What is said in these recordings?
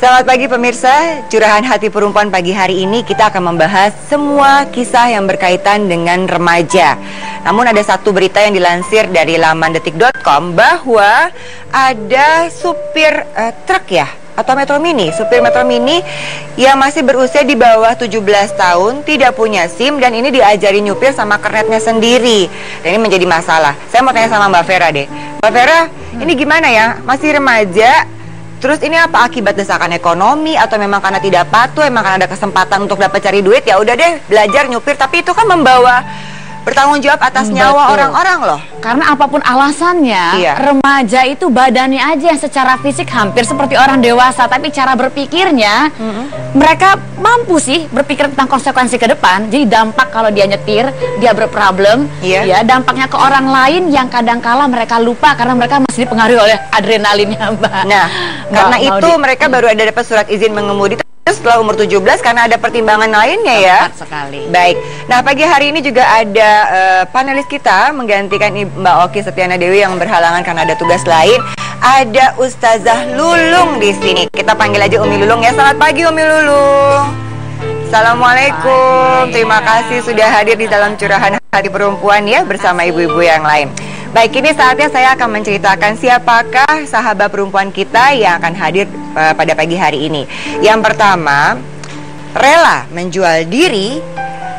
Selamat pagi pemirsa, Curahan Hati Perempuan pagi hari ini kita akan membahas semua kisah yang berkaitan dengan remaja. Namun ada satu berita yang dilansir dari laman detik.com bahwa ada supir truk ya, atau Metro Mini, supir Metro Mini yang masih berusia di bawah 17 tahun, tidak punya SIM dan ini diajari nyupir sama kernetnya sendiri. Dan ini menjadi masalah. Saya mau tanya sama Mbak Vera deh. Mbak Vera, ini gimana ya? Masih remaja. Terus ini apa akibat desakan ekonomi atau memang karena tidak patuh, memang karena ada kesempatan untuk dapat cari duit, ya udah deh belajar nyupir, tapi itu kan membawa bertanggung jawab atas nyawa orang-orang loh. Karena apapun alasannya, remaja itu badannya aja yang secara fisik hampir seperti orang dewasa, tapi cara berpikirnya mereka mampu sih berpikir tentang konsekuensi ke depan. Jadi dampak kalau dia nyetir, dia berproblem, ya dampaknya ke orang lain yang kadang-kala mereka lupa karena mereka masih dipengaruhi oleh adrenalinnya, Mbak. Nah, karena itu mereka baru ada dapat surat izin mengemudi setelah umur 17 karena ada pertimbangan lainnya ya. Tepat sekali. Baik. Nah, pagi hari ini juga ada panelis kita menggantikan Mbak Oki Setiana Dewi yang berhalangan karena ada tugas lain. Ada Ustazah Lulung di sini. Kita panggil aja Umi Lulung ya. Selamat pagi Umi Lulung. Assalamualaikum. Terima kasih sudah hadir di dalam Curahan Hati Perempuan ya bersama ibu-ibu yang lain. Baik, ini saatnya saya akan menceritakan siapakah sahabat perempuan kita yang akan hadir pada pagi hari ini. Yang pertama, rela menjual diri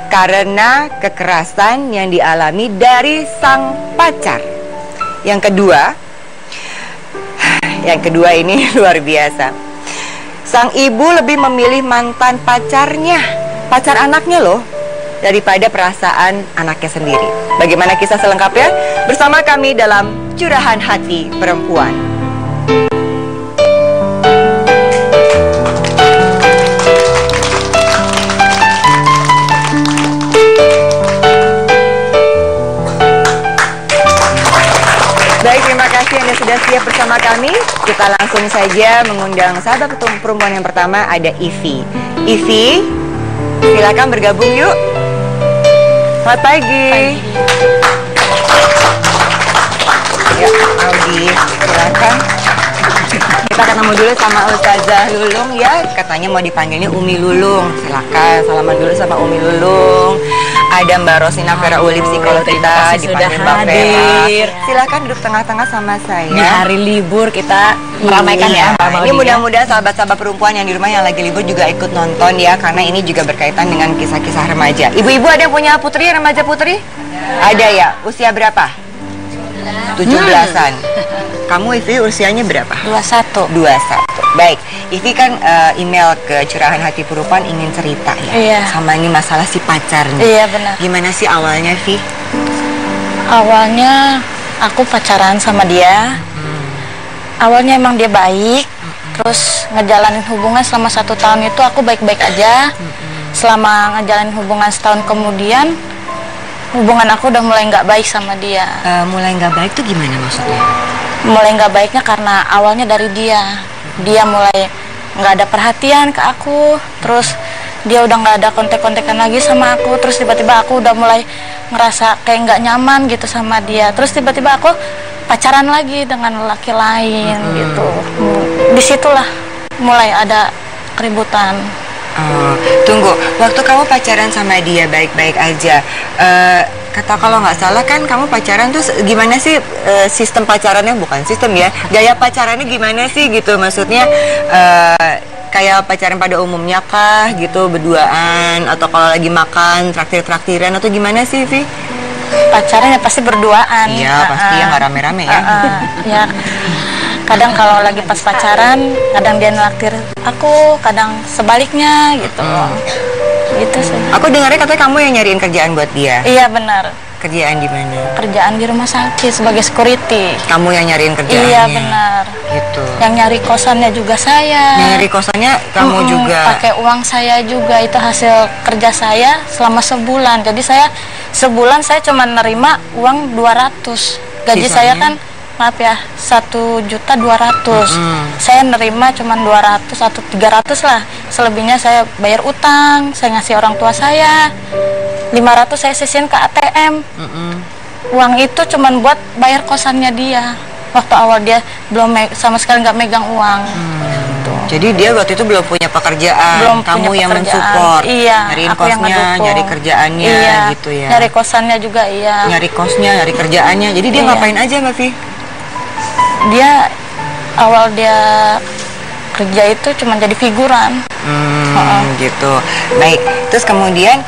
karena kekerasan yang dialami dari sang pacar. Yang kedua ini luar biasa. Sang ibu lebih memilih mantan pacarnya, pacar anaknya loh, daripada perasaan anaknya sendiri. Bagaimana kisah selengkapnya? Bersama kami dalam Curahan Hati Perempuan. Baik, terima kasih Anda sudah siap bersama kami. Kita langsung saja mengundang sahabat perempuan yang pertama, ada Ivi. Ivi, silakan bergabung yuk. Selamat pagi. Ya, Audi, silakan. Kita ketemu dulu sama Ustazah Lulung ya. Katanya mau dipanggilnya Umi Lulung. Silakan salaman dulu sama Umi Lulung. Ada Mbak Rosina Vera Uli, psikolog kita, dipanggil Mbak Vera. Silakan duduk tengah-tengah sama saya. Di hari libur kita meramaikan ya. Ini mudah-mudahan sahabat-sahabat perempuan yang di rumah yang lagi libur juga ikut nonton ya, karena ini juga berkaitan dengan kisah-kisah remaja. Ibu-ibu ada yang punya putri, remaja putri? Ada ya. Usia berapa? 17-an. Kamu Ivi usianya berapa? 21. 21. Baik, Ivi kan email ke Curahan Hati Perempuan ingin cerita ya. Iya. Sama ini masalah si pacarnya. Iya benar. Gimana sih awalnya, Vi? Awalnya aku pacaran sama dia. Awalnya emang dia baik. Terus ngejalanin hubungan selama 1 tahun itu aku baik-baik aja. Selama ngejalanin hubungan setahun kemudian, hubungan aku udah mulai nggak baik sama dia. Mulai nggak baik tuh gimana maksudnya? Mulai nggak baiknya karena awalnya dari dia. Dia mulai nggak ada perhatian ke aku. Terus dia udah nggak ada kontek-kontekan lagi sama aku. Terus tiba-tiba aku udah mulai ngerasa kayak nggak nyaman gitu sama dia. Terus tiba-tiba aku pacaran lagi dengan laki lain gitu. Disitulah mulai ada keributan. Tunggu, waktu kamu pacaran sama dia baik-baik aja, kata kalau nggak salah kan kamu pacaran tuh gimana sih sistem pacarannya, bukan sistem ya, gaya pacarannya gimana sih gitu, maksudnya kayak pacaran pada umumnya kah gitu, berduaan atau kalau lagi makan traktir-traktiran atau gimana sih, Vi? Pacaran ya pasti berduaan. Iya, pasti ya, nggak rame-rame ya. Ya. Kadang kalau lagi pas pacaran, kadang dia nraktir aku, kadang sebaliknya gitu. Gitu sih. Aku dengarnya katanya kamu yang nyariin kerjaan buat dia. Iya benar. Kerjaan di mana? Kerjaan di rumah sakit sebagai security. Kamu yang nyariin kerjaannya? Iya benar. Gitu. Yang nyari kosannya juga saya. Nyari kosannya kamu juga? Pakai uang saya juga, itu hasil kerja saya selama sebulan. Jadi saya sebulan saya cuma nerima uang 200. Gaji Sisanya? saya kan maaf ya 1.200.000. Saya nerima cuma 200 atau 300 lah. Selebihnya saya bayar utang, saya ngasih orang tua saya. 500 saya sisihin ke ATM. Uang itu cuma buat bayar kosannya dia. Waktu awal dia belum sama sekali nggak megang uang. gitu. Jadi dia waktu itu belum punya pekerjaan, belum kamu punya yang pekerjaan. mensupport, Iya, nyariin aku yang kosnya, ngedukung. nyari kerjaannya, iya, gitu ya. Nyari kosannya juga, iya. Nyari kosnya, nyari kerjaannya. Jadi dia Iya. ngapain aja Mbak Vi? Dia awal dia kerja itu cuma jadi figuran. Gitu. Baik. Terus kemudian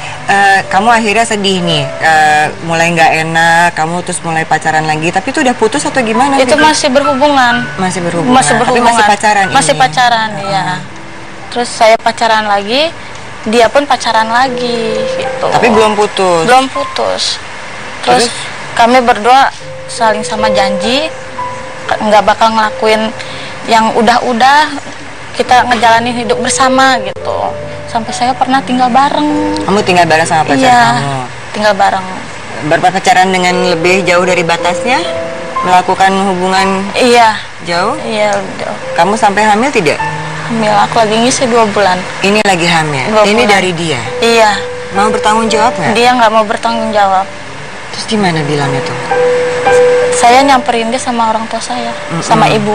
kamu akhirnya sedih nih, mulai nggak enak, kamu terus mulai pacaran lagi. Tapi itu udah putus atau gimana? Itu Vi? masih berhubungan. Masih berhubungan. Masih berhubungan. Tapi masih pacaran. Masih ini. pacaran, iya. Terus saya pacaran lagi, dia pun pacaran lagi, gitu. Tapi belum putus. Belum putus. Terus kami berdua saling sama janji nggak bakal ngelakuin yang udah-udah, kita ngejalanin hidup bersama gitu. Sampai saya pernah tinggal bareng. Kamu tinggal bareng sama pacar iya, kamu? tinggal bareng. Berpacaran dengan lebih jauh dari batasnya? Melakukan hubungan Iya. jauh? Iya, jauh. Kamu sampai hamil tidak? Hamil, aku lagi ngisi 2 bulan. Ini lagi hamil? 2 Ini bulan. dari dia? Iya. Mau bertanggung jawab nggak? Dia nggak mau bertanggung jawab. Terus gimana bilangnya tuh? Saya nyamperin dia sama orang tua saya, sama ibu.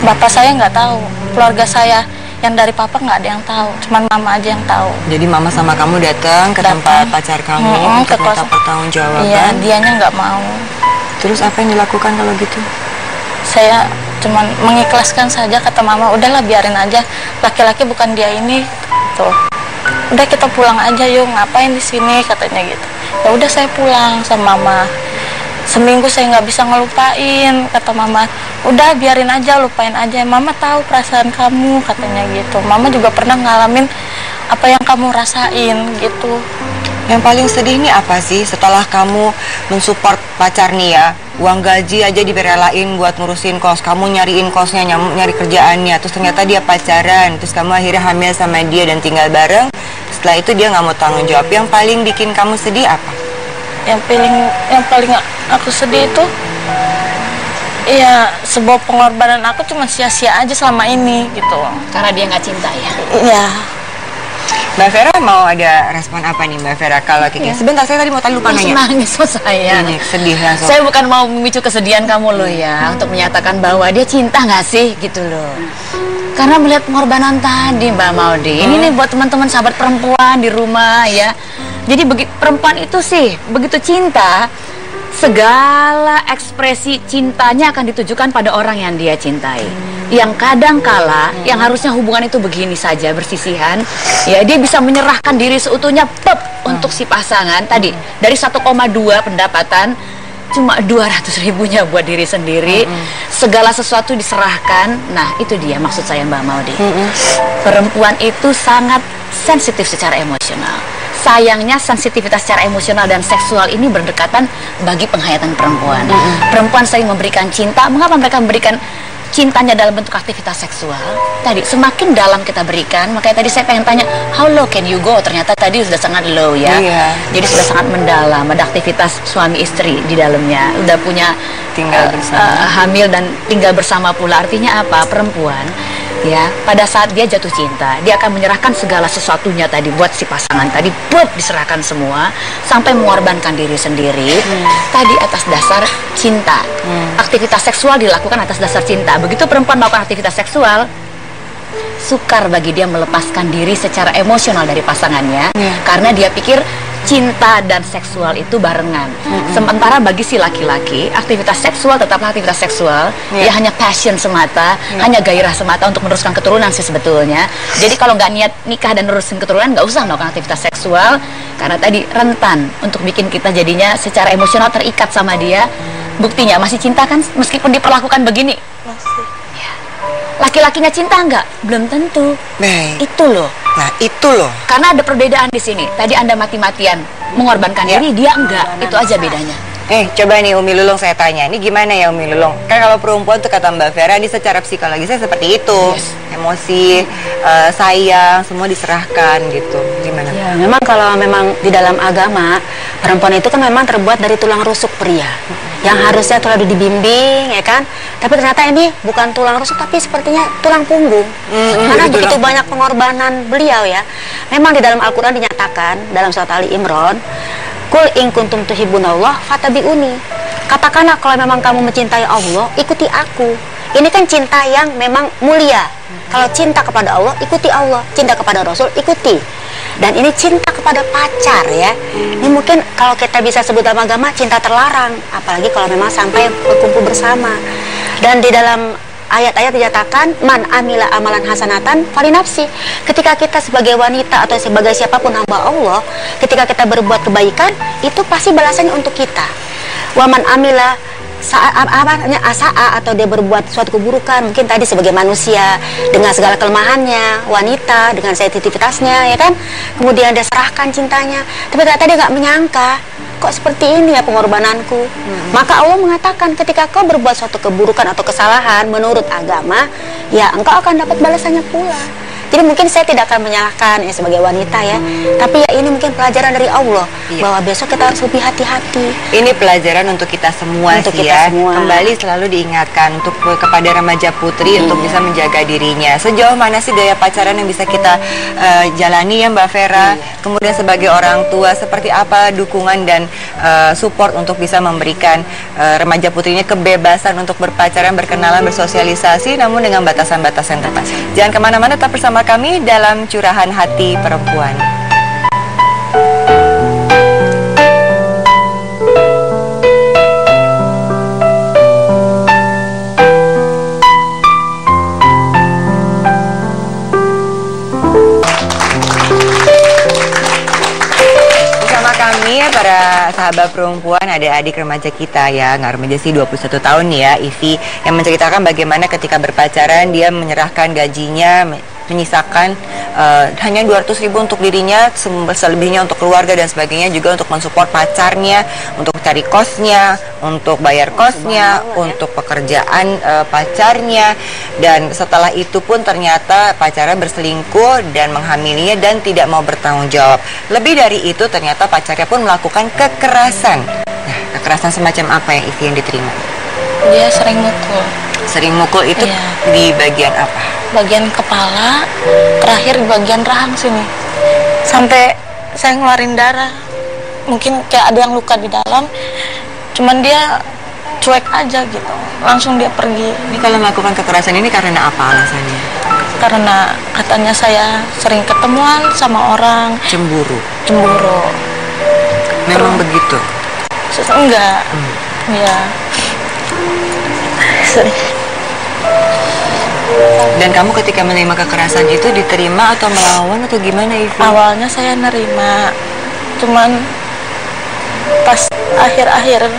Bapak saya nggak tahu, keluarga saya yang dari papa nggak ada yang tahu, cuman mama aja yang tahu. Jadi mama sama kamu datang ke tempat pacar kamu untuk minta pertanggungjawaban. Iya, dianya nggak mau. Terus apa yang dilakukan kalau gitu? Saya cuman mengikhlaskan saja, kata mama, udahlah biarin aja, laki-laki bukan dia ini, tuh. Udah kita pulang aja yuk, ngapain di sini, katanya gitu. Ya udah saya pulang sama mama. Seminggu saya nggak bisa ngelupain, kata mama. Udah biarin aja, lupain aja. Mama tahu perasaan kamu, katanya gitu. Mama juga pernah ngalamin apa yang kamu rasain gitu. Yang paling sedih nih apa sih setelah kamu mensupport pacar nih ya, uang gaji aja direlain buat ngurusin kos, kamu nyariin kosnya, nyari kerjaannya, terus ternyata dia pacaran, terus kamu akhirnya hamil sama dia dan tinggal bareng. Setelah itu dia nggak mau tanggung jawab. Yang paling bikin kamu sedih apa? Yang paling aku sedih itu, ya sebuah pengorbanan aku cuma sia-sia aja selama ini gitu. Karena dia nggak cinta ya. Iya. Mbak Vera mau ada respon apa nih Mbak Vera kalau Kiki? Sebentar, saya tadi mau tadi lupa nanya. Nangis saya. Ini sedih langsung. Saya bukan mau memicu kesedihan kamu loh ya, untuk menyatakan bahwa dia cinta nggak sih gitu loh. Karena melihat pengorbanan tadi Mbak Maudi, ini nih buat teman-teman sahabat perempuan di rumah ya. Jadi perempuan itu sih begitu cinta, segala ekspresi cintanya akan ditujukan pada orang yang dia cintai. Yang kadang kala, yang harusnya hubungan itu begini saja, bersisihan, ya dia bisa menyerahkan diri seutuhnya untuk si pasangan tadi. Dari 1,2 pendapatan, cuma 200 ribunya buat diri sendiri. Segala sesuatu diserahkan. Nah itu dia maksud saya Mbak Maudi. Perempuan itu sangat sensitif secara emosional. Sayangnya sensitivitas secara emosional dan seksual ini berdekatan bagi penghayatan perempuan. Perempuan sering memberikan cinta. Mengapa mereka memberikan cintanya dalam bentuk aktivitas seksual? Tadi semakin dalam kita berikan, makanya tadi saya pengen tanya, how low can you go? Ternyata tadi sudah sangat low ya. Jadi sudah sangat mendalam, ada aktivitas suami istri di dalamnya, udah punya tinggal bersama, hamil dan tinggal bersama pula. Artinya apa? Perempuan ya, pada saat dia jatuh cinta, dia akan menyerahkan segala sesuatunya tadi buat si pasangan tadi, diserahkan semua sampai mengorbankan diri sendiri tadi atas dasar cinta. Aktivitas seksual dilakukan atas dasar cinta. Begitu perempuan melakukan aktivitas seksual, sukar bagi dia melepaskan diri secara emosional dari pasangannya, karena dia pikir cinta dan seksual itu barengan. Sementara bagi si laki-laki, aktivitas seksual tetaplah aktivitas seksual. Dia hanya passion semata, hanya gairah semata untuk meneruskan keturunan sih sebetulnya. Jadi kalau nggak niat nikah dan meneruskan keturunan, nggak usah melakukan aktivitas seksual, karena tadi rentan untuk bikin kita jadinya secara emosional terikat sama dia. Buktinya masih cinta kan, meskipun diperlakukan begini. Masih. Laki-lakinya cinta nggak? Belum tentu. Itu loh. Nah, itu loh. Karena ada perbedaan di sini. Tadi Anda mati-matian mengorbankan diri, dia enggak. Itu aja bedanya. Coba nih Umi Lulung saya tanya. Ini gimana ya Umi Lulung? Kan kalau perempuan tuh kata Mbak Vera, ini secara psikologisnya seperti itu. Emosi, sayang, semua diserahkan gitu. Gimana? Ya, memang kalau memang di dalam agama, perempuan itu kan memang terbuat dari tulang rusuk pria. Yang harusnya selalu dibimbing, ya kan? Tapi ternyata ini bukan tulang rusuk, tapi sepertinya tulang punggung. Karena begitu banyak pengorbanan beliau ya. Memang di dalam Al-Quran dinyatakan, dalam surat Ali Imran, Kul in kuntum tuhibbunallah fatabi'uni. Katakanlah kalau memang kamu mencintai Allah, ikuti aku. Ini kan cinta yang memang mulia. Kalau cinta kepada Allah, ikuti Allah. Cinta kepada Rasul, ikuti. Dan ini cinta kepada pacar ya. Ini mungkin kalau kita bisa sebut dalam agama cinta terlarang. Apalagi kalau memang sampai berkumpul bersama. Dan di dalam ayat-ayat dinyatakan man amila amalan hasanatan falinafsi. Ketika kita sebagai wanita atau sebagai siapapun hamba Allah, ketika kita berbuat kebaikan, itu pasti balasannya untuk kita. Waman amila asaa atau dia berbuat suatu keburukan, mungkin tadi sebagai manusia dengan segala kelemahannya, wanita dengan sensitivitasnya, ya kan, kemudian dia serahkan cintanya, tapi ternyata dia nggak menyangka kok seperti ini ya pengorbananku. Maka Allah mengatakan ketika kau berbuat suatu keburukan atau kesalahan menurut agama, ya engkau akan dapat balasannya pula. Jadi mungkin saya tidak akan menyalahkan ya sebagai wanita ya, tapi ya ini mungkin pelajaran dari Allah bahwa besok kita harus lebih hati-hati. Ini pelajaran untuk kita semua sih ya. Kembali selalu diingatkan untuk kepada remaja putri untuk bisa menjaga dirinya. Sejauh mana sih gaya pacaran yang bisa kita jalani ya Mbak Vera? Kemudian sebagai orang tua seperti apa dukungan dan support untuk bisa memberikan remaja putrinya kebebasan untuk berpacaran, berkenalan, bersosialisasi, namun dengan batasan-batasan tepat. Jangan kemana-mana, tetap bersama kami dalam Curahan Hati Perempuan. Bersama kami para sahabat perempuan, adik-adik remaja kita ya, nggak remaja sih, 21 tahun ya, Ivi, yang menceritakan bagaimana ketika berpacaran dia menyerahkan gajinya, menyisakan hanya 200.000 untuk dirinya, selebihnya untuk keluarga dan sebagainya, juga untuk mensupport pacarnya, untuk cari kosnya, untuk bayar kosnya, untuk pekerjaan pacarnya. Dan setelah itu pun ternyata pacarnya berselingkuh dan menghamilinya dan tidak mau bertanggung jawab. Lebih dari itu ternyata pacarnya pun melakukan kekerasan. Nah, kekerasan semacam apa yang Ivi yang diterima? Dia sering mukul. Sering mukul itu di bagian apa? Bagian kepala, terakhir di bagian rahang sini, sampai saya ngeluarin darah. Mungkin kayak ada yang luka di dalam, cuman dia cuek aja gitu, langsung dia pergi. Ini kalau melakukan kekerasan ini karena apa alasannya? Karena katanya saya sering ketemuan sama orang. Cemburu. Memang begitu? Enggak. Ya. Dan kamu ketika menerima kekerasan itu diterima atau melawan atau gimana Ivi? Awalnya saya nerima, cuman pas akhir-akhir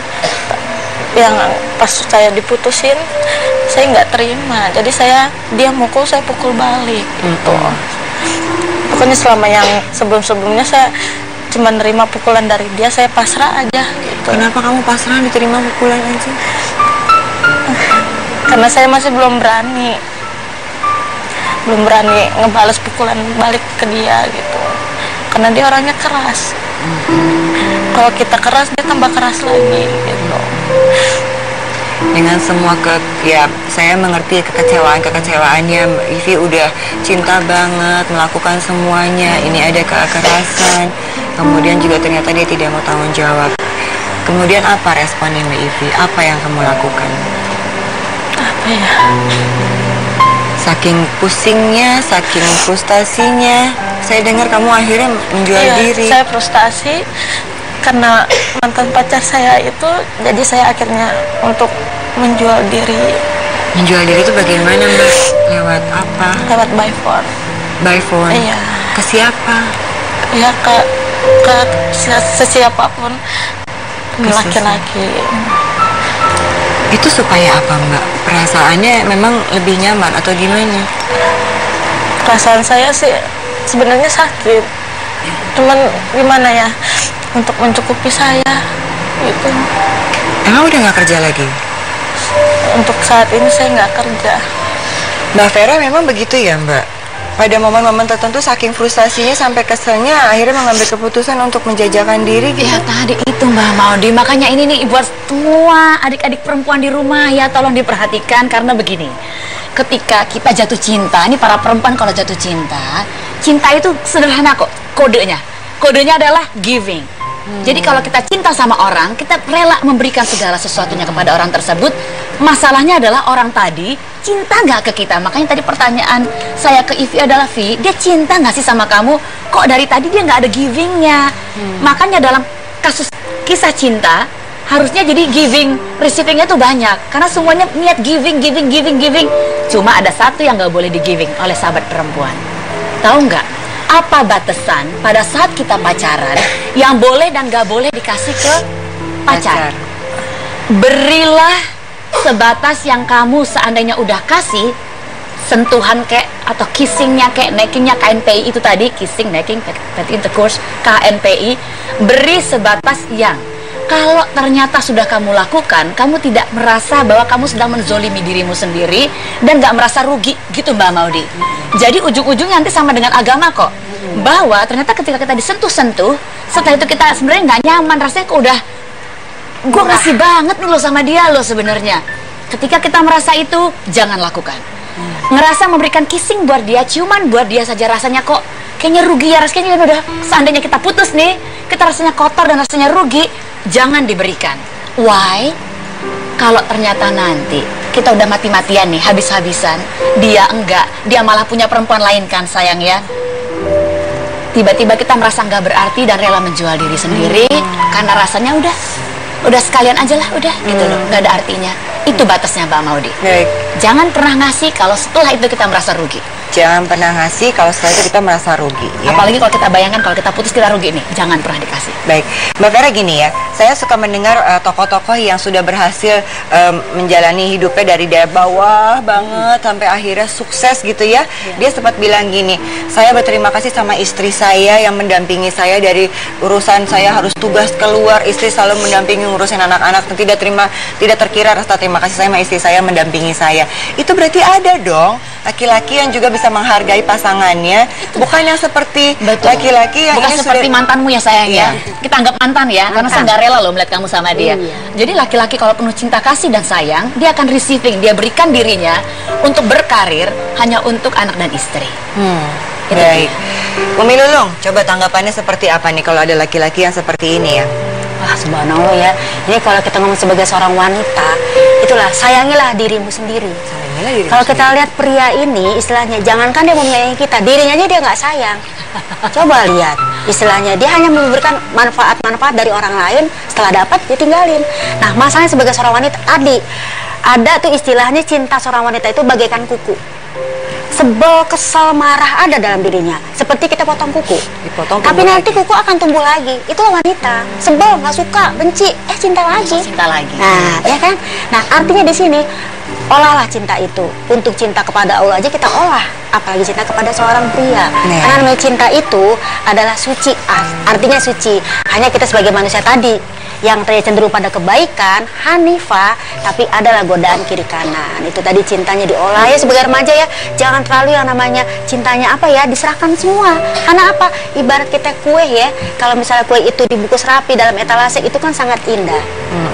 yang pas saya diputusin, saya nggak terima. Jadi dia mukul, saya pukul balik gitu. Pokoknya selama yang sebelum-sebelumnya saya cuma nerima pukulan dari dia, saya pasrah aja gitu. Kenapa kamu pasrah diterima pukulan aja? Karena saya masih belum berani ngebales pukulan balik ke dia gitu, karena dia orangnya keras. Kalau kita keras, dia tambah keras lagi gitu. Dengan semua saya mengerti kekecewaannya. Ivi udah cinta banget melakukan semuanya, ini ada kekerasan, kemudian juga ternyata dia tidak mau tanggung jawab. Kemudian apa responnya Mbak Ivi? Apa yang kamu lakukan? Apa ya? Saking pusingnya, saking frustasinya, saya dengar kamu akhirnya menjual diri. Saya frustasi karena mantan pacar saya itu, jadi saya akhirnya untuk menjual diri. Menjual diri itu bagaimana Mbak? Lewat apa? Lewat by phone. By phone? Iya. Ke siapa? Ya ke sesiapapun, laki-laki. Itu supaya apa Mbak? Perasaannya memang lebih nyaman atau gimana? Perasaan saya sih sebenarnya sakit, cuman gimana ya, untuk mencukupi saya itu. Emang udah nggak kerja lagi? Untuk saat ini saya nggak kerja. Mbak Vera memang begitu ya Mbak? Pada momen-momen tertentu saking frustasinya sampai keselnya akhirnya mengambil keputusan untuk menjajakan diri gitu. Ya tadi itu Mbak Maudi, makanya ini nih buat semua adik-adik perempuan di rumah ya, tolong diperhatikan. Karena begini, ketika kita jatuh cinta, ini para perempuan kalau jatuh cinta, cinta itu sederhana kok kodenya. Kodenya adalah giving. Jadi kalau kita cinta sama orang, kita rela memberikan segala sesuatunya kepada orang tersebut. Masalahnya adalah orang tadi cinta nggak ke kita. Makanya tadi pertanyaan saya ke Ivi adalah, Vi, dia cinta nggak sih sama kamu? Kok dari tadi dia nggak ada givingnya? Makanya dalam kasus kisah cinta harusnya jadi giving, receivingnya tuh banyak. Karena semuanya niat giving. Cuma ada satu yang nggak boleh di giving oleh sahabat perempuan. Tahu nggak? Apa batasan pada saat kita pacaran yang boleh dan nggak boleh dikasih ke pacar? Berilah sebatas yang kamu seandainya udah kasih, sentuhan kayak atau kissingnya kayak neckingnya KNPI itu tadi, kissing, necking, pet intercourse, KNPI, beri sebatas yang kalau ternyata sudah kamu lakukan, kamu tidak merasa bahwa kamu sedang menzolimi dirimu sendiri dan gak merasa rugi, gitu Mbak Maudi. Jadi ujung-ujungnya nanti sama dengan agama kok. Bahwa ternyata ketika kita disentuh-sentuh, setelah itu kita sebenarnya nggak nyaman, rasanya kok udah, gue ngasih banget nih lo sama dia lo sebenarnya. Ketika kita merasa itu, jangan lakukan. Ngerasa memberikan kissing buat dia, ciuman buat dia saja rasanya kok kayaknya rugi ya, rasanya udah, seandainya kita putus nih, kita rasanya kotor dan rasanya rugi, jangan diberikan. Why? Kalau ternyata nanti kita udah mati-matian nih, habis-habisan, dia enggak, dia malah punya perempuan lain kan sayang ya. Tiba-tiba kita merasa nggak berarti dan rela menjual diri sendiri karena rasanya udah sekalian aja lah, udah gitu loh, nggak ada artinya. Itu batasnya Mbak Maudi. Jangan pernah ngasih kalau setelah itu kita merasa rugi. Jangan pernah ngasih kalau setelah itu kita merasa rugi ya? Apalagi kalau kita bayangkan kalau kita putus kita rugi nih, jangan pernah dikasih. Baik, Mbak Vera, gini ya, saya suka mendengar tokoh-tokoh yang sudah berhasil menjalani hidupnya dari bawah banget sampai akhirnya sukses gitu ya. Dia sempat bilang gini, saya berterima kasih sama istri saya yang mendampingi saya dari urusan saya harus tugas keluar, istri selalu mendampingi ngurusin anak-anak, tidak terkira rasa terima kasih saya sama istri saya mendampingi saya. Itu berarti ada dong laki-laki yang juga bisa menghargai pasangannya, bukan yang seperti laki-laki yang bukan seperti mantanmu ya sayang ya. Kita anggap mantan ya, karena saya nggak rela loh melihat kamu sama dia. Jadi laki-laki kalau penuh cinta kasih dan sayang, dia akan receiving, dia berikan dirinya untuk berkarir hanya untuk anak dan istri. Baik, Umi Lulung, coba tanggapannya seperti apa nih kalau ada laki-laki yang seperti ini ya? Wah, subhanallah ya. Ini kalau kita ngomong sebagai seorang wanita, itulah sayangilah dirimu sendiri. Kalau kita lihat pria ini, istilahnya jangankan dia menyayangi kita, dirinya aja dia nggak sayang. Coba lihat, istilahnya dia hanya memberikan manfaat-manfaat dari orang lain, setelah dapat dia tinggalin. Nah, masalahnya sebagai seorang wanita tadi, ada tuh istilahnya cinta seorang wanita itu bagaikan kuku. Sebel, kesal, marah ada dalam dirinya. Seperti kita potong kuku. Tapi nanti kuku akan tumbuh lagi. Itulah wanita. Sebel, nggak suka, benci, cinta lagi. Cinta lagi. Nah, ya kan? Nah, artinya di sini olahlah cinta itu. Untuk cinta kepada Allah aja kita olah, apalagi cinta kepada seorang pria. Karena namanya cinta itu adalah suci. Artinya suci. Hanya kita sebagai manusia tadi yang cenderung pada kebaikan, hanifah, tapi adalah godaan kiri kanan. Itu tadi cintanya diolah ya sebagai remaja ya. Jangan terlalu yang namanya cintanya apa ya, diserahkan semua. Karena apa? Ibarat kita kue ya. Kalau misalnya kue itu dibungkus rapi dalam etalase itu kan sangat indah.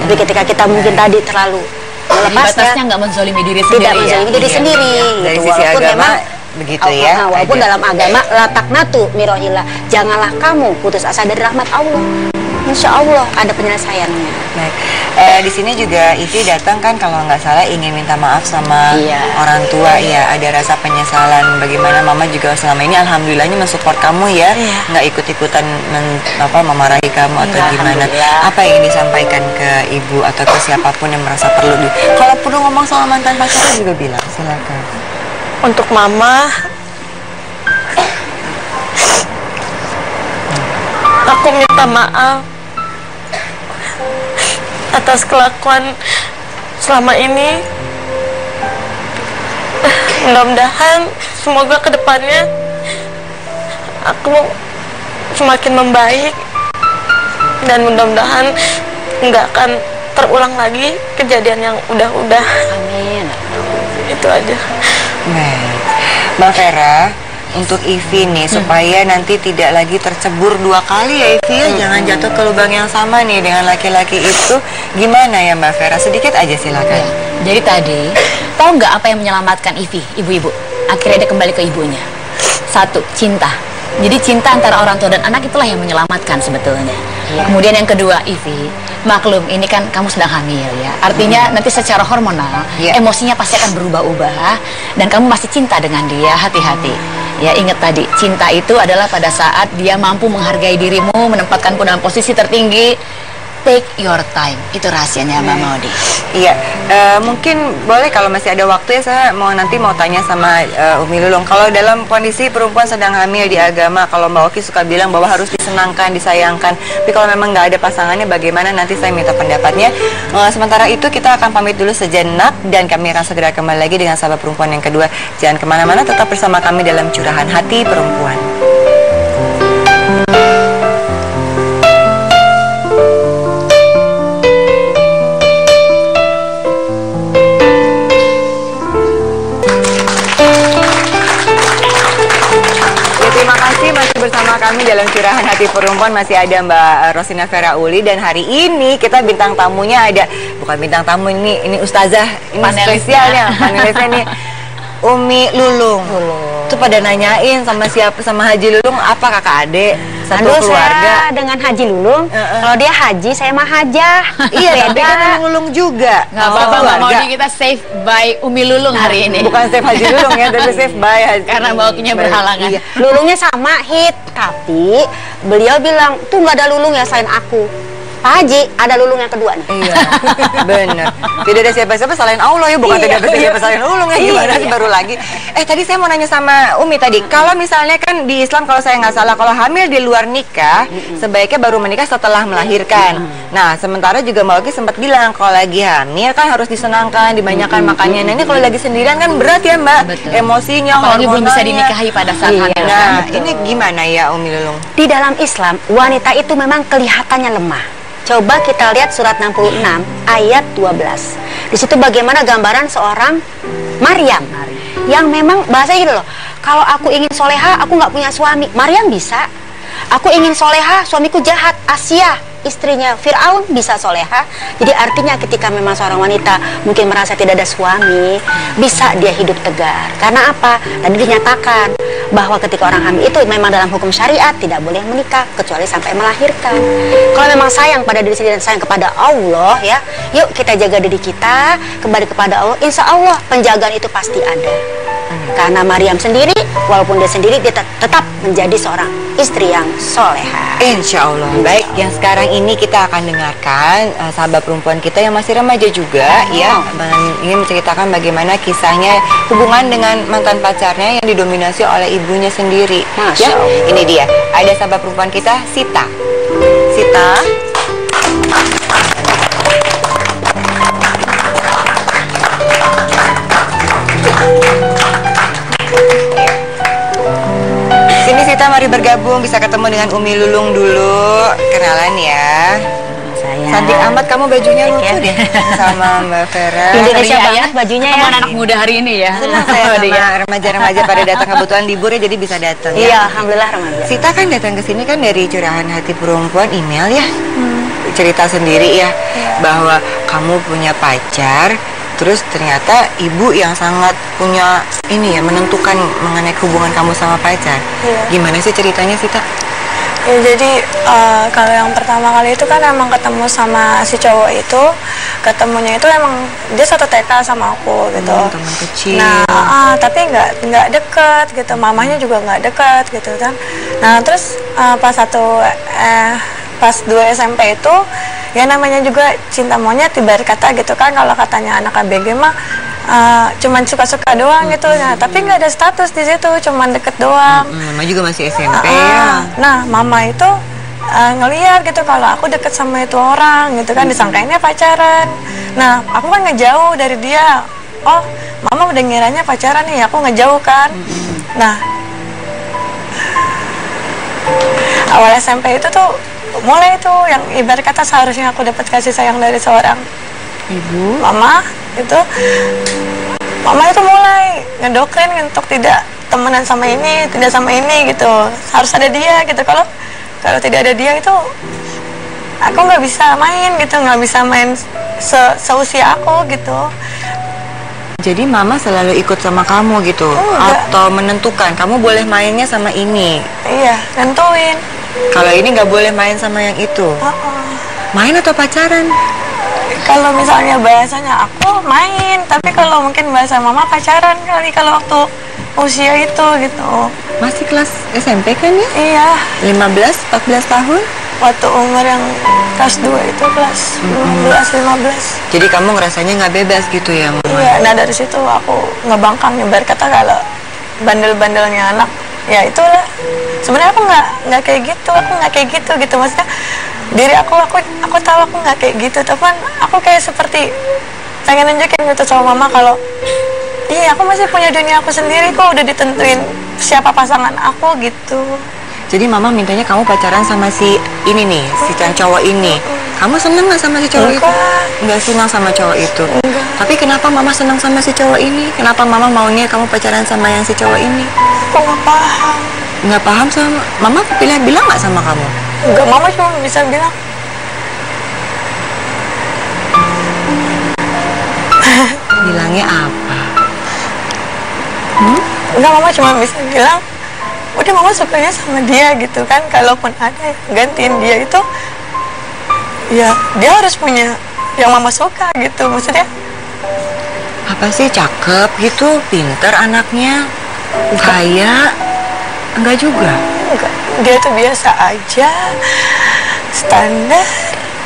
Tapi ketika kita mungkin tadi terlalu melepasnya, batasnya nggak menzolimi diri sendiri. Tidak menzolimi diri sendiri. Dari sisi agama begitu ya. Walaupun dalam agama lataknatu mirohillah, janganlah kamu putus asa dari rahmat Allah. Insya Allah ada penyelesaiannya. Baik, di sini juga Ivi datang kan kalau nggak salah ingin minta maaf sama orang tua ya. Ada rasa penyesalan. Bagaimana Mama juga selama ini alhamdulillahnya mensupport kamu ya, nggak ikut-ikutan memarahi kamu atau gimana. Apa yang ingin disampaikan ke ibu atau ke siapapun yang merasa perlu kalau perlu ngomong sama mantan pacarnya juga bilang, silakan. Untuk Mama, aku minta maaf atas kelakuan selama ini. Mudah-mudahan semoga kedepannya aku semakin membaik dan mudah-mudahan nggak akan terulang lagi kejadian yang udah-udah. Amin. Itu aja. Baik, Mbak Vera, untuk Ivi nih supaya nanti tidak lagi tercebur dua kali ya Ivi ya, jangan jatuh ke lubang yang sama nih dengan laki-laki itu, gimana ya Mbak Vera? Sedikit aja silakan. Jadi tadi, tahu nggak apa yang menyelamatkan Ivi, ibu-ibu? Akhirnya dia kembali ke ibunya. Satu, cinta. Jadi cinta antara orang tua dan anak itulah yang menyelamatkan sebetulnya. Kemudian yang kedua, Ivi, maklum ini kan kamu sedang hamil ya. Artinya nanti secara hormonal, emosinya pasti akan berubah-ubah dan kamu masih cinta dengan dia, hati-hati. Ya, ingat tadi, cinta itu adalah pada saat dia mampu menghargai dirimu, menempatkanmu dalam posisi tertinggi. Take your time, itu rahasianya Mbak Maudi. Iya, mungkin boleh kalau masih ada waktu ya, saya nanti mau tanya sama Umi Lulung. Kalau dalam kondisi perempuan sedang hamil di agama, kalau Mbak Oki suka bilang bahwa harus disenangkan, disayangkan. Tapi kalau memang nggak ada pasangannya, bagaimana, nanti saya minta pendapatnya. Sementara itu kita akan pamit dulu sejenak dan kami akan segera kembali lagi dengan sahabat perempuan yang kedua. Jangan kemana-mana, tetap bersama kami dalam Curahan Hati Perempuan. Masih bersama kami dalam Curahan Hati Perempuan, masih ada Mbak Rosina Vera Uli, dan hari ini kita bintang tamunya ada, bukan bintang tamu, ini ustazah, ini spesialnya, panelisnya nih Umi Lulung. Tuh pada nanyain sama Haji Lulung apa kakak adik satu keluarga. Saya dengan Haji Lulung, kalau dia Haji saya mah Hajah. Iya, tapi kan Lulung juga. Nggak apa-apa, Mbak Maudi, kita save by Umi Lulung hari ini. Bukan save Haji Lulung ya, tapi save by Haji. Karena Mbak Okinya berhalangan. Iya. Lulungnya sama hit, tapi beliau bilang tuh nggak ada Lulung ya selain aku. Pak Haji, ada Lulung yang kedua nih. Iya, bener. Tidak ada siapa-siapa selain Allah ya, bukan tidak ada siapa selain Lulung ya, gimana sih baru lagi. Tadi saya mau nanya sama Umi tadi, kalau misalnya kan di Islam kalau saya nggak salah, kalau hamil di luar nikah, sebaiknya baru menikah setelah melahirkan. Nah, sementara juga Mbak Oki sempat bilang, kalau lagi hamil kan harus disenangkan, dibanyakan makannya. Nah, ini kalau lagi sendirian kan berat ya Mbak, emosinya, apalagi belum bisa dinikahi pada saat hamil. Nah, ini gimana ya Umi Lulung? Di dalam Islam, wanita itu memang kelihatannya lemah. Coba kita lihat surat 66 ayat 12. Di situ bagaimana gambaran seorang Maryam yang memang bahasanya gitu loh. Kalau aku ingin soleha, aku nggak punya suami. Maryam bisa. Aku ingin soleha, suamiku jahat. Asia, istrinya Fir'aun, bisa soleha. Jadi artinya ketika memang seorang wanita mungkin merasa tidak ada suami, bisa dia hidup tegar. Karena apa? Tadi dinyatakan bahwa ketika orang hamil itu memang dalam hukum syariat tidak boleh menikah kecuali sampai melahirkan. Kalau memang sayang pada diri sendiri dan sayang kepada Allah ya, yuk kita jaga diri kita, kembali kepada Allah. Insya Allah penjagaan itu pasti ada. Karena Maryam sendiri, walaupun dia sendiri, dia tetap menjadi seorang istri yang soleha. Insya Allah. Baik, yang sekarang ini kita akan dengarkan sahabat perempuan kita yang masih remaja juga, ya, ingin menceritakan bagaimana kisahnya hubungan dengan mantan pacarnya yang didominasi oleh ibunya sendiri. Masya Allah. Ini dia, ada sahabat perempuan kita, Sita. Sita. Sini Sita, mari bergabung, bisa ketemu dengan Umi Lulung dulu. Kenalan ya. Saya. Cantik amat kamu, bajunya lucu deh. Sama Mbak Vera. Indonesia banget bajunya ya. Anak muda hari ini ya. Senang saya sama remaja-remaja pada datang, kebetulan libur ya, jadi bisa datang ya. Iya, alhamdulillah remaja. Sita kan datang ke sini kan dari Curahan Hati Perempuan email ya. Cerita sendiri ya, bahwa kamu punya pacar. Terus ternyata ibu yang sangat punya ini ya, menentukan mengenai hubungan kamu sama pacar. Gimana sih ceritanya Sita? Ya, jadi kalau yang pertama kali itu kan emang ketemu sama si cowok itu, ketemunya itu emang dia satu TK sama aku gitu. Teman kecil. Nah, tapi nggak deket gitu, mamanya juga nggak deket gitu kan. Nah terus pas 2 SMP itu ya namanya juga cinta monyet ibarat kata gitu kan, kalau katanya anak ABG mah cuman suka-suka doang gitu. Nah tapi nggak ada status di situ, cuman deket doang. Mama juga masih SMP ya. Nah mama itu ngelihat gitu kalau aku deket sama itu orang gitu kan, disangkainnya pacaran. Nah aku kan ngejauh dari dia. Oh mama udah ngiranya pacaran nih, aku ngejauh kan. Nah awal SMP itu tuh mulai itu yang ibarat kata seharusnya aku dapat kasih sayang dari seorang ibu, mama itu. Mama itu mulai ngedoktrin untuk tidak temenan sama ini, tidak sama ini gitu. Harus ada dia gitu. Kalau tidak ada dia itu aku nggak bisa main gitu, nggak bisa main seusia aku gitu. Jadi mama selalu ikut sama kamu gitu? Atau menentukan kamu boleh mainnya sama ini? Iya, nentuin. Kalau ini nggak boleh main sama yang itu. Main atau pacaran? Kalau misalnya bahasanya aku main, tapi kalau mungkin bahasa mama pacaran kali kalau waktu usia itu gitu. Masih kelas SMP kan ya? Iya. 15-14 tahun? Waktu umur yang kelas 2 itu kelas 15. Jadi kamu ngerasanya nggak bebas gitu ya, Mama? Iya, nah dari situ aku ngebangkang nyebar kata kalau bandel-bandelnya anak, ya itulah. Sebenarnya aku nggak kayak gitu gitu maksudnya diri aku tahu aku nggak kayak gitu, tapi aku kayak seperti pengen nunjukin gitu sama mama kalau iya aku masih punya dunia aku sendiri kok, udah ditentuin siapa pasangan aku gitu. Jadi mama mintanya kamu pacaran sama si ini nih, si cowok ini. Kamu seneng nggak sama si cowok itu? Nggak senang sama cowok itu. Enggak. Tapi kenapa mama senang sama si cowok ini? Kenapa mama maunya kamu pacaran sama yang si cowok ini? Aku nggak paham. Nggak paham sama mama, bilang nggak sama kamu? Enggak, mama cuma bisa bilang bilangnya apa? enggak, mama cuma bisa bilang udah mama sukanya sama dia gitu kan, kalaupun ada yang gantiin dia itu ya dia harus punya yang mama suka gitu. Maksudnya Apa sih, cakep gitu, pinter anaknya, kaya? Enggak juga. enggak, dia tuh biasa aja, standar,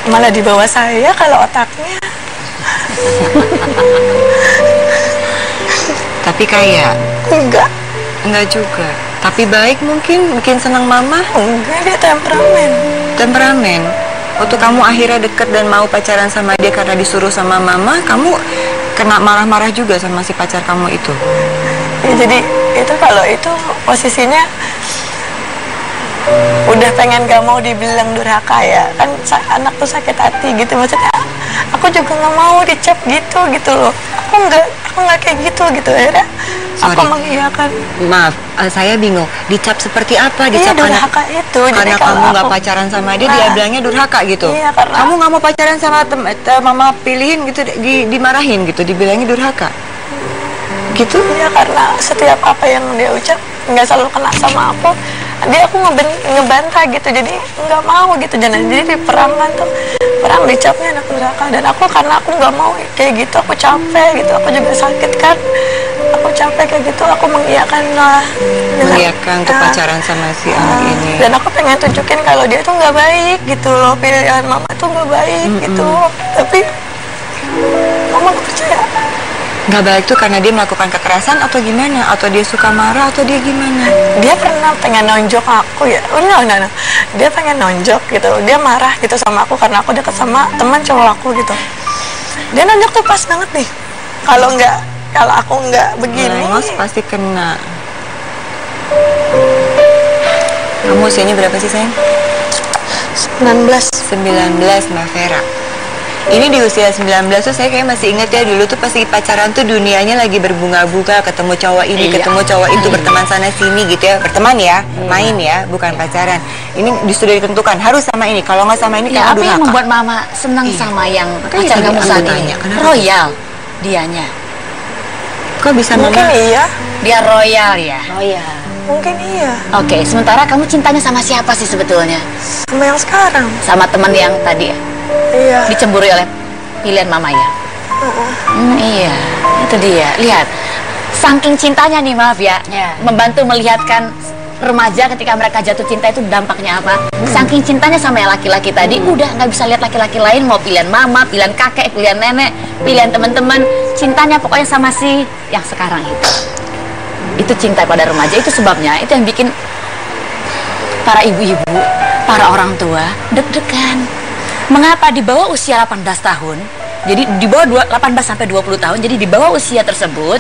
malah di bawah saya kalau otaknya. Tapi kaya? Enggak juga. Tapi baik mungkin, bikin senang mama? Enggak, dia temperamen. Temperamen? Waktu kamu akhirnya deket dan mau pacaran sama dia karena disuruh sama mama, kamu kena marah-marah juga sama si pacar kamu itu? Ya, jadi itu kalau itu posisinya udah pengen gak mau dibilang durhaka ya kan, anak tuh sakit hati gitu. Maksudnya aku juga nggak mau dicap gitu loh. Aku nggak kayak gitu akhirnya aku mengiyakan. Maaf, saya bingung. Dicap seperti apa? Iya, Dicap durhaka itu. Karena kamu nggak pacaran sama dia, dia bilangnya durhaka gitu. Iya, karena kamu nggak mau pacaran sama mama pilihin gitu, dimarahin gitu, dibilangnya durhaka. Gitu? Iya, karena setiap apa yang dia ucap nggak selalu kena sama aku. Aku ngebantah gitu, jadi nggak mau gitu. Jadi di perang dicapnya anak durhaka, dan karena aku nggak mau kayak gitu, aku capek gitu, aku juga sakit kan, aku capek kayak gitu, aku mengiyakan lah. Mengiyakan untuk pacaran sama si anak ini. Dan aku pengen tunjukin kalau dia tuh nggak baik gitu loh, pilihan mama tuh nggak baik gitu, tapi mama nggak percaya. Nggak baik tuh karena dia melakukan kekerasan atau gimana? Atau dia suka marah atau dia gimana? Dia pernah pengen nonjok aku ya. No. Dia pengen nonjok gitu. Dia marah gitu sama aku karena aku deket sama teman cowok aku gitu. Dia nonjok tuh pas banget nih. Kalau aku nggak begini. Mas pasti kena. Kamu usianya berapa sih, sayang? 19, Mbak Vera. Ini di usia 19 tuh saya kayak masih ingat ya, dulu tuh pasti pacaran tuh dunianya lagi berbunga-bunga, ketemu cowok ini, ketemu cowok itu, berteman sana sini gitu ya, berteman ya, main ya, bukan pacaran. Ini sudah ditentukan harus sama ini, kalau nggak sama ini kamu durhaka. Apa yang membuat mama senang sama yang pacar kamu saat ini? Royal dianya. Kok bisa mama? Mungkin iya. Dia royal ya. Royal. Mungkin iya. Oke, sementara kamu cintanya sama siapa sih sebetulnya? Sama yang sekarang. Sama teman yang tadi ya? Iya. Dicemburi oleh pilihan mama ya? Iya, itu dia. Lihat, saking cintanya nih, maaf ya, membantu melihatkan remaja ketika mereka jatuh cinta itu dampaknya apa. Saking cintanya sama yang laki-laki tadi, udah nggak bisa lihat laki-laki lain, mau pilihan mama, pilihan kakek, pilihan nenek, pilihan teman-teman, cintanya pokoknya sama si yang sekarang itu. Itu cinta pada remaja, itu sebabnya, itu yang bikin para ibu-ibu, para orang tua deg-degan. Mengapa di bawah usia 18 tahun, jadi di bawah 18 sampai 20 tahun, jadi di bawah usia tersebut,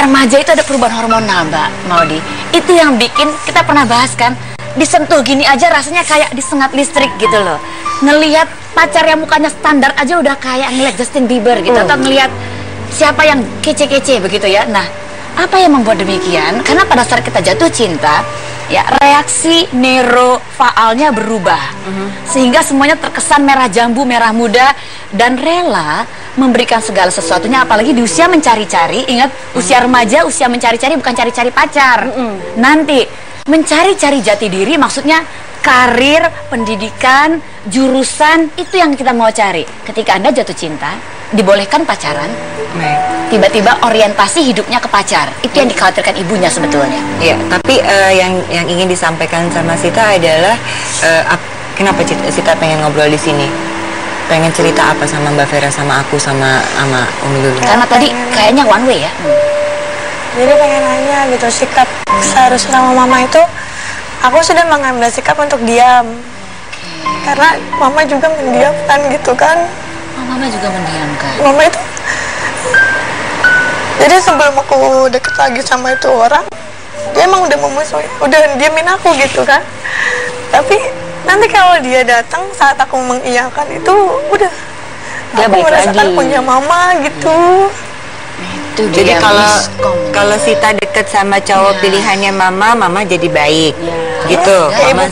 remaja itu ada perubahan hormonal, Mbak Maudi. Itu yang bikin, kita pernah bahas kan, disentuh gini aja rasanya kayak disengat listrik gitu loh. Ngelihat pacar yang mukanya standar aja udah kayak ngeliat Justin Bieber gitu, atau ngelihat siapa yang kece-kece begitu ya. Nah, apa yang membuat demikian? Karena pada saat kita jatuh cinta, ya reaksi neurofaalnya berubah, sehingga semuanya terkesan merah jambu, merah muda, dan rela memberikan segala sesuatunya. Apalagi di usia mencari-cari, ingat usia remaja, usia mencari-cari bukan cari-cari pacar. Nanti mencari-cari jati diri, maksudnya karir, pendidikan, jurusan, itu yang kita mau cari. Ketika Anda jatuh cinta, dibolehkan pacaran, tiba-tiba orientasi hidupnya ke pacar. Itu yang dikhawatirkan ibunya sebetulnya. Iya, tapi yang ingin disampaikan sama Sita adalah kenapa Sita pengen ngobrol di sini? Pengen cerita apa sama Mbak Vera, sama aku, sama Umi Lulu? Karena tadi kayaknya one way ya. Jadi pengen nanya gitu, sikap seharusnya sama mama itu, aku sudah mengambil sikap untuk diam. Karena mama juga mendiamkan gitu kan. Oh, mama juga mendiamkan. Mama itu, jadi sebelum aku deket lagi sama itu orang, dia emang udah memusuhi, udah diamin aku gitu kan. Tapi nanti kalau dia datang saat aku mengiyakan itu, udah dia aku baik merasakan lagi. punya mama gitu. Itu Jadi dia kalau Sita deket sama cowok pilihannya mama jadi baik, gitu. Mama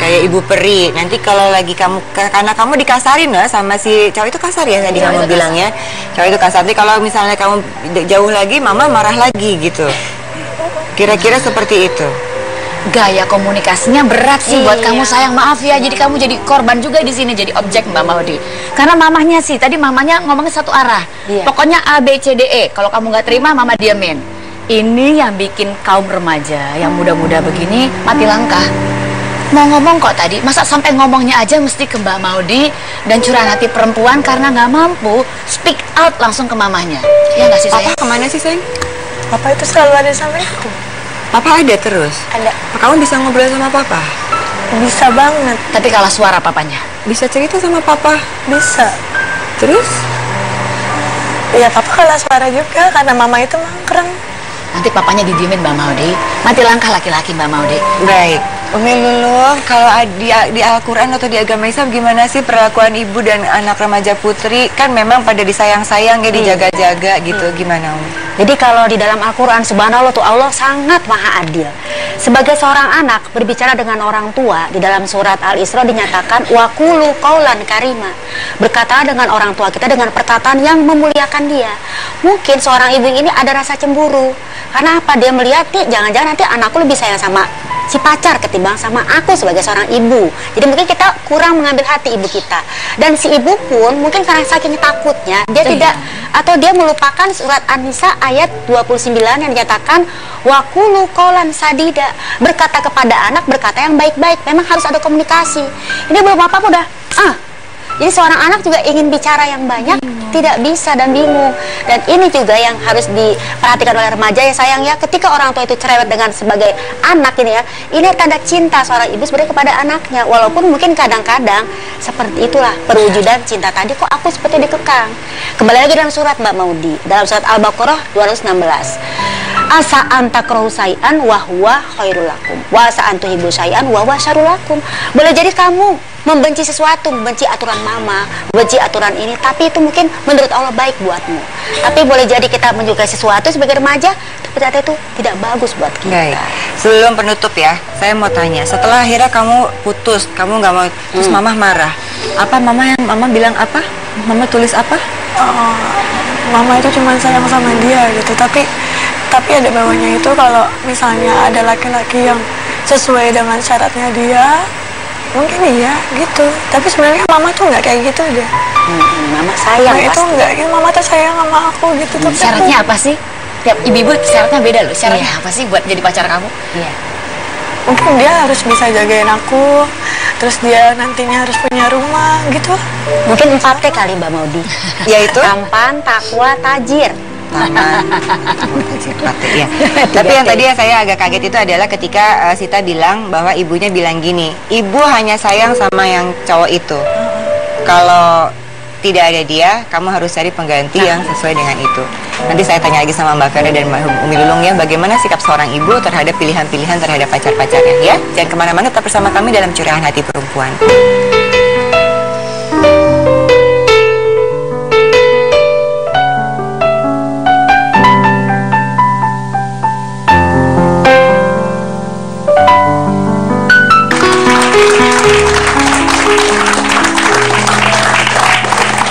kayak ibu peri. Nanti kalau lagi karena kamu dikasarin lah sama si cowok itu, kasar ya tadi kamu bilangnya. Cowok itu kasar. Nanti kalau misalnya kamu jauh lagi, mama marah lagi gitu. Kira-kira seperti itu. Gaya komunikasinya berat sih buat kamu, sayang. Maaf ya, jadi kamu jadi korban juga di sini, jadi objek Mbak Maudi. Karena mamahnya sih, tadi mamanya ngomongnya satu arah. Pokoknya A, B, C, D, E. Kalau kamu nggak terima, mama diamin. Ini yang bikin kaum remaja yang muda-muda begini mati langkah. Mau ngomong kok tadi, masa sampai ngomongnya aja mesti ke Mbak Maudi dan curahan hati perempuan karena nggak mampu speak out langsung ke mamahnya. Ya nggak sih sayang? Papa kemana sih sayang? Papa itu selalu ada sama aku. Papa ada terus? Ada. Kamu bisa ngobrol sama papa? Bisa banget. Tapi kalah suara papanya. Bisa cerita sama papa? Bisa. Terus? Ya papa kalah suara juga karena mama itu mangkreng. Nanti papanya didiemin Mbak Maudi. Mati langkah laki-laki Mbak Maudi. Baik. Umi Lulu, kalau di Al-Quran atau di agama Islam gimana sih perlakuan ibu dan anak remaja putri? Kan memang pada disayang-sayang ya, dijaga-jaga gitu. Gimana Umi? Jadi kalau di dalam Al-Quran, subhanallah tuh Allah sangat maha adil. Sebagai seorang anak berbicara dengan orang tua, di dalam surat Al-Isra dinyatakan waqulu qaulan karima. Berkata dengan orang tua kita dengan perkataan yang memuliakan dia. Mungkin seorang ibu ini ada rasa cemburu. Karena apa? Dia melihat nih, jangan-jangan nanti anakku lebih sayang sama si pacar ketimbang sama aku sebagai seorang ibu. Jadi mungkin kita kurang mengambil hati ibu kita. Dan si ibu pun mungkin karena saking takutnya dia tidak, atau dia melupakan surat An-Nisa ayat 29 yang dinyatakan waqulu qaulan sadida. Berkata kepada anak, berkata yang baik-baik. Memang harus ada komunikasi. Ini belum apa-apa udah jadi seorang anak juga ingin bicara yang banyak, tidak bisa dan bingung. Dan ini juga yang harus diperhatikan oleh remaja ya sayang ya. Ketika orang tua itu cerewet dengan sebagai anak ini ya, ini tanda cinta seorang ibu sebenarnya kepada anaknya. Walaupun mungkin kadang-kadang seperti itulah perwujudan cinta tadi, kok aku seperti dikekang. Kembali lagi dalam surat Mbak Maudi, dalam surat Al-Baqarah 216. Asa antakrahu say'an wa huwa khairul lakum wa asa antuhibbu say'an wa huwa syarrul lakum. Boleh jadi kamu membenci sesuatu, membenci aturan mama, membenci aturan ini, tapi itu mungkin menurut Allah baik buatmu. Tapi boleh jadi kita menyukai sesuatu sebagai remaja, tapi ternyata itu tidak bagus buat kita. Baik. Sebelum penutup ya, saya mau tanya, setelah akhirnya kamu putus, kamu nggak mau, terus mama marah. Apa mama bilang apa? Mama tulis apa? Mama itu cuma sayang sama dia gitu, tapi ada bawahnya itu kalau misalnya ada laki-laki yang sesuai dengan syaratnya dia, mungkin iya gitu. Tapi sebenarnya mama tuh nggak kayak gitu deh. Mama sayang Mama itu pasti. nggak gitu, mama tuh sayang sama aku gitu. Tapi Syaratnya apa sih? Tiap ibu-ibu syaratnya beda loh. Syaratnya apa sih buat jadi pacar kamu? mungkin dia harus bisa jagain aku, terus dia nantinya harus punya rumah gitu. Mungkin 4T kali Mbak Maudi. Yaitu tampan, takwa, tajir. Ya. Tapi yang tadi yang saya agak kaget itu adalah ketika Sita bilang bahwa ibunya bilang gini, ibu hanya sayang sama yang cowok itu. Kalau tidak ada dia, kamu harus cari pengganti yang sesuai dengan itu. Nanti saya tanya lagi sama Mbak Vera dan Mbak Umi Lulung ya, bagaimana sikap seorang ibu terhadap pilihan-pilihan terhadap pacar-pacarnya ya. Jangan kemana-mana, tetap bersama kami dalam Curahan Hati Perempuan.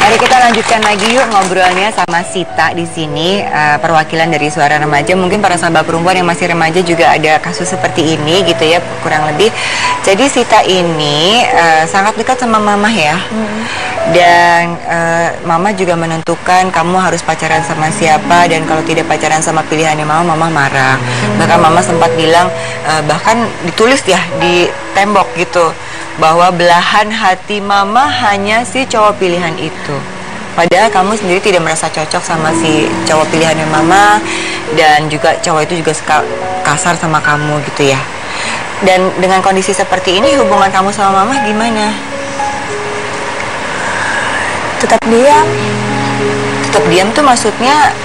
Mari kita lanjutkan lagi yuk ngobrolnya sama Sita di sini, perwakilan dari Suara Remaja. Mungkin para sahabat perempuan yang masih remaja juga ada kasus seperti ini gitu ya, kurang lebih. Jadi Sita ini sangat dekat sama Mama ya. Dan Mama juga menentukan kamu harus pacaran sama siapa, dan kalau tidak pacaran sama pilihannya Mama marah. Bahkan Mama sempat bilang, bahkan ditulis ya di tembok gitu, bahwa belahan hati Mama hanya si cowok pilihan itu. Padahal kamu sendiri tidak merasa cocok sama si cowok pilihannya Mama, dan juga cowok itu juga kasar sama kamu gitu ya. Dan dengan kondisi seperti ini, hubungan kamu sama Mama gimana? Tetap diam. Tetap diam tuh maksudnya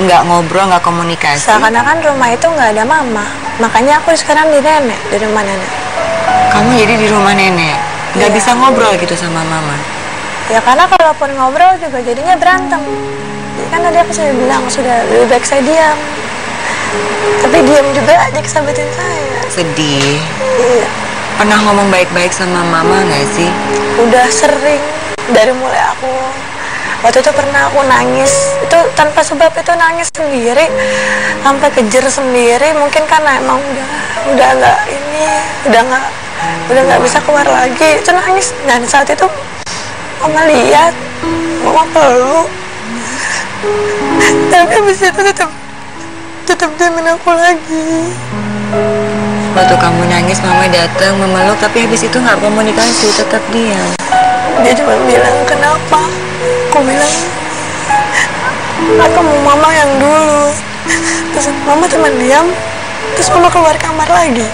nggak ngobrol, nggak komunikasi? Seakan-akan rumah itu nggak ada Mama. Makanya aku sekarang di nenek, di rumah nenek. Kamu jadi di rumah nenek, nggak bisa ngobrol gitu sama Mama? Ya karena kalaupun ngobrol juga jadinya berantem. Jadi kan tadi aku sudah bilang, sudah lebih baik saya diam. Tapi diam juga nyakitin saya. Sedih. Iya. Pernah ngomong baik-baik sama Mama nggak sih? Udah sering, dari mulai aku waktu itu pernah aku nangis, itu tanpa sebab, itu nangis sendiri sampai kejer sendiri, mungkin karena emang udah nggak bisa keluar lagi, itu nangis. Dan saat itu Mama lihat, Mama peluk, tapi habis itu tetap diamin aku lagi. Waktu kamu nangis, Mama datang memeluk, tapi habis itu nggak komunikasi, tetap diam. Dia cuma bilang, kenapa? Aku bilang, aku mau Mama yang dulu. Terus Mama cuma diam, terus Mama keluar kamar lagi.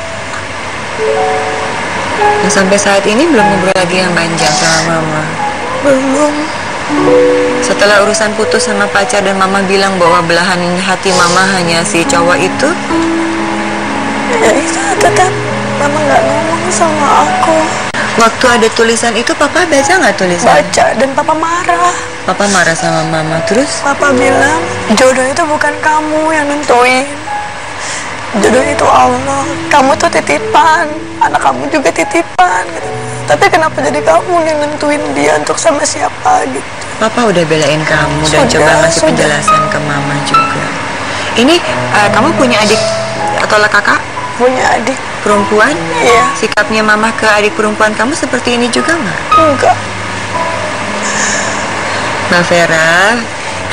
Nah, sampai saat ini belum ngobrol lagi yang panjang sama Mama? Belum. Setelah urusan putus sama pacar dan Mama bilang bahwa belahan hati Mama hanya si cowok itu, ya itu tetap Mama nggak ngomong sama aku. Waktu ada tulisan itu, Papa baca nggak tulisan? Baca, dan Papa marah. Papa marah sama Mama, terus? Papa bilang, jodoh itu bukan kamu yang nentuin. Jodoh itu Allah. Kamu tuh titipan, anak kamu juga titipan gitu. Tapi kenapa jadi kamu yang nentuin dia untuk sama siapa gitu? Papa udah belain kamu dan coba ngasih penjelasan ke Mama juga. Ini kamu punya adik atau kakak? Punya adik. Perempuan? Iya. Sikapnya Mama ke adik perempuan kamu seperti ini juga nggak? Enggak. Mbak Vera,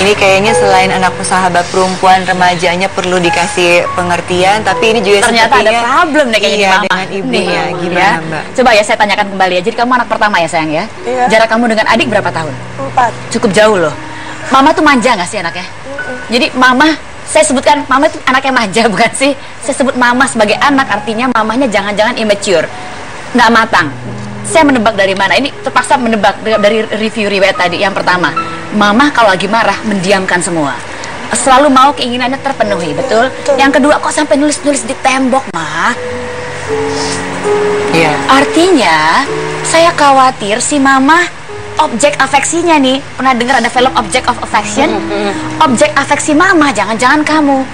ini kayaknya selain anak sahabat perempuan, remajanya perlu dikasih pengertian, tapi ini juga ternyata ada problem deh kayaknya di Mama. Dengan ibunya, gimana ya. Mbak? Coba ya saya tanyakan kembali ya. Jadi kamu anak pertama ya sayang ya? Iya. Jarak kamu dengan adik berapa tahun? 4. Cukup jauh loh. Mama tuh manja nggak sih anaknya? Jadi Mama, saya sebutkan Mama itu anaknya manja bukan sih? Saya sebut Mama sebagai anak, artinya mamanya jangan-jangan immature, nggak matang. Saya menebak dari mana? Ini terpaksa menebak dari review riwayat tadi. Yang pertama, Mama kalau lagi marah mendiamkan semua, selalu mau keinginannya terpenuhi, betul? Yang kedua, kok sampai nulis-nulis di tembok, Ma? Iya. Artinya saya khawatir si Mama objek afeksinya nih, pernah dengar ada film Object of Affection? Objek afeksi Mama jangan-jangan kamu.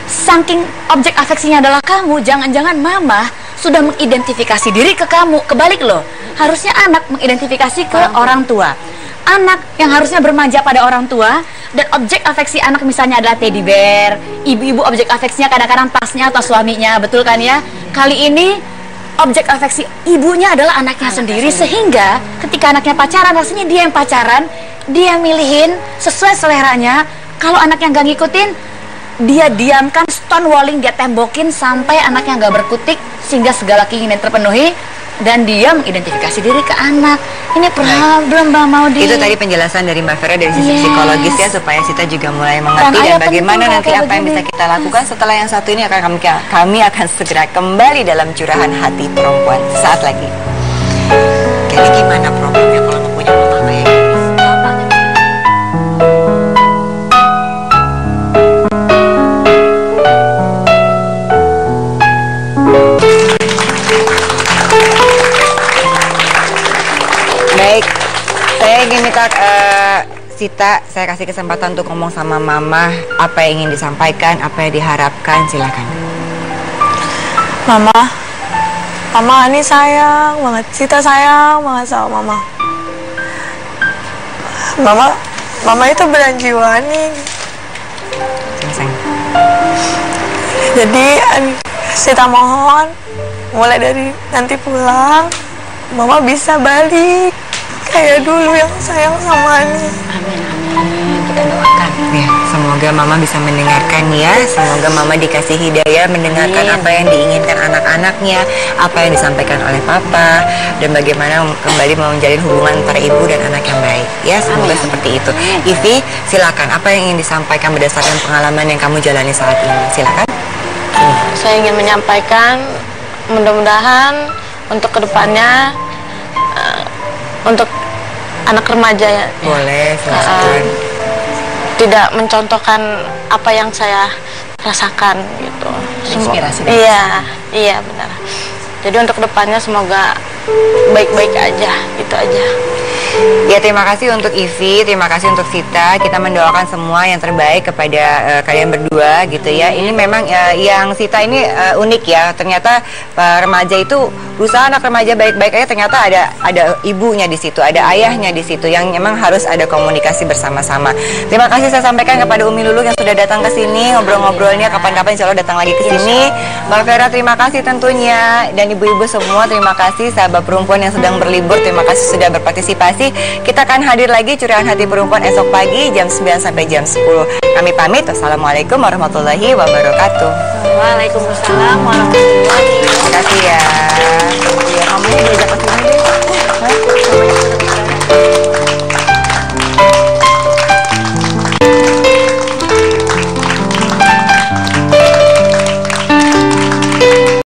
Saking objek afeksinya adalah kamu, jangan-jangan Mama sudah mengidentifikasi diri ke kamu. Kebalik loh, harusnya anak mengidentifikasi ke orang tua. Anak yang harusnya bermanja pada orang tua, dan objek afeksi anak misalnya adalah teddy bear, ibu-ibu objek afeksinya kadang-kadang tasnya atau suaminya, betul kan ya? Kali ini objek afeksi ibunya adalah anaknya sendiri, sehingga ketika anaknya pacaran, rasanya dia yang pacaran, dia milihin sesuai seleranya. Kalau anaknya nggak ngikutin, dia diamkan, stonewalling, dia tembokin sampai anaknya nggak berkutik, sehingga segala keinginan terpenuhi, dan dia mengidentifikasi diri ke anak. Ini problem Mbak Maudi. Itu tadi penjelasan dari Mbak Vera dari sisi psikologis ya, supaya Sita juga mulai mengerti dan bagaimana nanti apa yang bisa kita lakukan. Setelah yang satu ini kami akan segera kembali dalam curahan hati perempuan saat lagi. Jadi gimana problemnya kalau nggak punya mama kayak gini? Baik, saya ingin minta Sita, saya kasih kesempatan untuk ngomong sama Mama. Apa yang ingin disampaikan, apa yang diharapkan, silakan. Mama ini sayang banget, Sita sayang banget sama Mama. Mama Mama itu berjiwani. Jadi Sita mohon mulai dari nanti pulang Mama bisa balik kayak dulu yang sayang sama Ani. Amin, amin. Kita doakan. Ya, semoga Mama bisa mendengarkan ya. Semoga Mama dikasih hidayah mendengarkan apa yang diinginkan anak-anaknya, apa yang disampaikan oleh Papa, dan bagaimana kembali mau menjalin hubungan antara ibu dan anak yang baik. Ya, semoga seperti itu. Ivi, silakan. Apa yang ingin disampaikan berdasarkan pengalaman yang kamu jalani saat ini? Silakan. Saya ingin menyampaikan mudah-mudahan untuk kedepannya untuk anak remaja ya. Boleh, silakan. Tidak mencontohkan apa yang saya rasakan gitu. Inspirasi. Iya benar. Jadi untuk kedepannya semoga baik-baik aja, gitu aja. Ya, terima kasih untuk Ivi, terima kasih untuk Sita. Kita mendoakan semua yang terbaik kepada kalian berdua gitu ya. Ini memang yang Sita ini unik ya. Ternyata remaja itu berusaha anak remaja baik-baik aja, ternyata ada ibunya di situ, ada ayahnya di situ yang memang harus ada komunikasi bersama-sama. Terima kasih saya sampaikan kepada Umi Lulu yang sudah datang ke sini, ngobrol-ngobrolnya kapan-kapan insya Allah datang lagi ke sini. Mbak Vera terima kasih tentunya, dan ibu-ibu semua terima kasih, sahabat perempuan yang sedang berlibur terima kasih sudah berpartisipasi. Kita akan hadir lagi Curahan Hati Perempuan esok pagi jam 9 sampai jam 10. Kami pamit. Wassalamualaikum warahmatullahi wabarakatuh. Waalaikumsalam warahmatullahi wabarakatuh. Terima kasih ya.